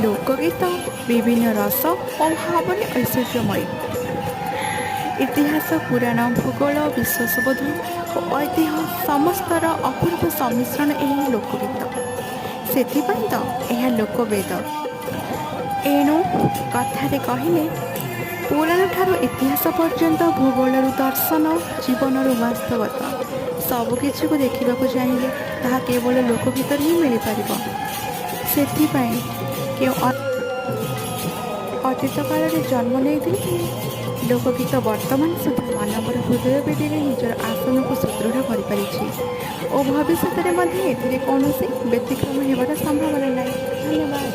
ଲୋକଗୀତ ବିଭିନ୍ନ ରସ ଓ ଭାବରେ ଐଶ୍ୱର୍ଯ୍ୟମୟୀ। ଇତିହାସ, ପୁରାଣ, ଭୂଗୋଳ, ବିଶ୍ୱାସବୋଧ ଓ ଐତିହ୍ୟ ସମସ୍ତର ଅପୂର୍ବ ସମ୍ମିଶ୍ରଣ ଏହି ଲୋକଗୀତ। ସେଥିପାଇଁ ତ ଏହା ଲୋକବେଦ। ଏଣୁ କଥାରେ କହିଲେ, ପୁରାଣଠାରୁ ଇତିହାସ ପର୍ଯ୍ୟନ୍ତ, ଭୂଗୋଳରୁ ଦର୍ଶନ, ଜୀବନରୁ ବାସ୍ତବତା, ସବୁକିଛିକୁ ଦେଖିବାକୁ ଚାହିଁଲେ ତାହା କେବଳ ଲୋକଗୀତରେ ହିଁ ମିଳିପାରିବ। ସେଥିପାଇଁ କେଉଁ ଅତୀତ କାଳରେ ଜନ୍ମ ନେଇଥିଲେ ଲୋକଗୀତ ବର୍ତ୍ତମାନ ସୁଦ୍ଧା ମାନବର ହୃଦୟ ବେଦୀରେ ନିଜର ଆସନକୁ ସୁଦୃଢ଼ କରିପାରିଛି ଓ ଭବିଷ୍ୟତରେ ମଧ୍ୟ ଏଥିରେ କୌଣସି ବ୍ୟତିକ୍ରମ ହେବାର ସମ୍ଭାବନା ନାହିଁ। ଧନ୍ୟବାଦ।